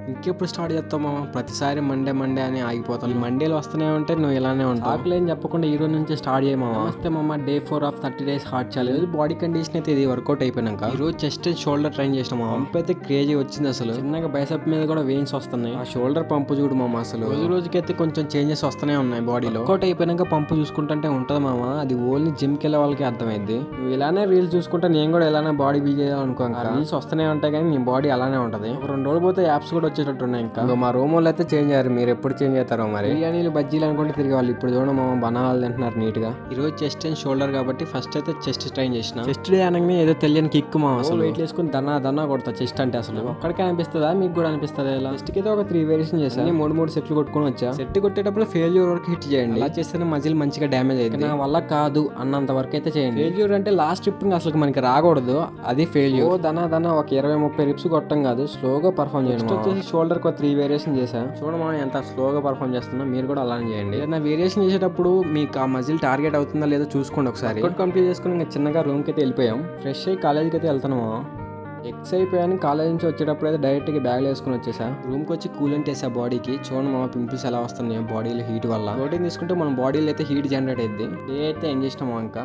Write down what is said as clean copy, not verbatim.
ఇంకెప్పుడు స్టార్ట్ చేస్తావు మామ? ప్రతిసారి మండే మండే అని ఆగిపోతాను. ఈ మండేలు వస్తూనే ఉంటే నువ్వు ఇలానే ఉంటావు. ఆకులేం చెప్పకుండా ఈ రోజు నుంచి స్టార్ట్ చేయమా? నమస్తే మామ. Day 4 of 30 days heart challenge. Body condition అయితే ఇది వర్కౌట్ అయిపోయినాక ఈ రోజు చెస్ట్ అండ్ షోల్డర్ ట్రైన్ చేసిన మామ. పంప్ అయితే క్రేజీ వచ్చింది అసలు. చిన్నగా బైసెప్ మీద కూడా వెయిన్స్ వస్తున్నాయి. ఆ షోల్డర్ పంపు చూడు మామ. అసలు రోజు రోజుకైతే కొంచెం చేంజెస్ వస్తూనే ఉన్నాయి బాడీలో. వర్కౌట్ అయిపోయినాక పంపు చూసుకుంటుంటే ఉంటది మామ. అది ఓన్లీ జిమ్ కి వెళ్ళే వాళ్ళకి అర్థమైంది. నువ్వు ఇలానే రీల్స్ చూసుకుంటే నేను కూడా ఇలానే బాడీ బిల్డ్ చేయాలనుకో. రీల్స్ వస్తూనే ఉంటాయి కానీ నీ బాడీ అలానే ఉంటది. ఒక 2 రోజులు పోతే యాప్స్ కూడా వచ్చేటట్టు ఉన్నాయి. ఇంకా మా రూమ్ వాళ్ళు అయితే చేంజ్ అయ్యారు. మీరు ఎప్పుడు చేంజ్ అవుతారో మరి. బిర్యానీలు బజ్జీలు అనుకుంటే తిరిగి వాళ్ళు ఇప్పుడు చూడండి మా బనాలు తింటున్నారు నీట్ గా. ఈ రోజు చెస్ట్ అండ్ షోల్డర్ కాబట్టి ఫస్ట్ అయితే చెస్ట్ ట్రైన్ చేసిన. చెస్ట్ డే అనగానే ఏదో తెలియని కిక్ మా. అసలు వెయిట్ వేసుకుని దన్నా కొడతా చెస్ట్ అంటే. అసలు ఒక్కడికే అనిపిస్తుందా మీకు కూడా అనిపిస్తుంది? ఇలా చెస్ట్ కి అయితే ఒక 3 వేరియేషన్ చేశాను. 3 సెట్లు కొట్టుకుని వచ్చా. సెట్ కొట్టేటప్పుడు ఫెయిల్యూర్ వరకు హిట్ చేయండి. అలా చేస్తేనే మజిల్ మంచిగా డ్యామేజ్ అయింది. నా వల్ల కాదు అన్నంత వరకు అయితే చేయండి. ఫెయిల్యూర్ అంటే లాస్ట్ ట్రిప్పింగ్ అసలు మనకి రాకూడదు. అది ఫెయిల్యూర్. దన్నా ఒక 20-30 రిప్స్ కొట్టడం కాదు, స్లోగా పర్ఫామ్ చేయడం. వచ్చేసి షోల్డర్ ఒక 3 వేరియేషన్ చేశా. చూడమా ఎంత స్లోగా పర్ఫామ్ చేస్తున్నా. మీరు కూడా అలానే చేయండి. ఏదైనా వేరియేషన్ చేసేటప్పుడు మీకు ఆ మజిల్ టార్గెట్ అవుతుందా లేదో చూసుకోండి ఒకసారి. కంప్లీట్ చేసుకుని ఇంకా చిన్నగా రూమ్కి అయితే వెళ్ళిపోయాం. ఫ్రెష్ అయ్యి కాలేజ్కి అయితే వెళ్తున్నాము. ఎక్స్ అయిపోయాను. కాలేజ్ నుంచి వచ్చేటప్పుడు అయితే డైరెక్ట్గా బ్యాగ్లో వేసుకుని వచ్చేసా. రూమ్కి వచ్చి కూలెంట్ వేసా బాడీకి. చూడండి మా పింపుల్స్ ఎలా వస్తున్నాయి బాడీలో హీట్ వల్ల. ప్రోటీన్ తీసుకుంటే మన బాడీలో అయితే హీట్ జనరేట్ అయింది. డే అయితే ఏం చేసినాము ఇంకా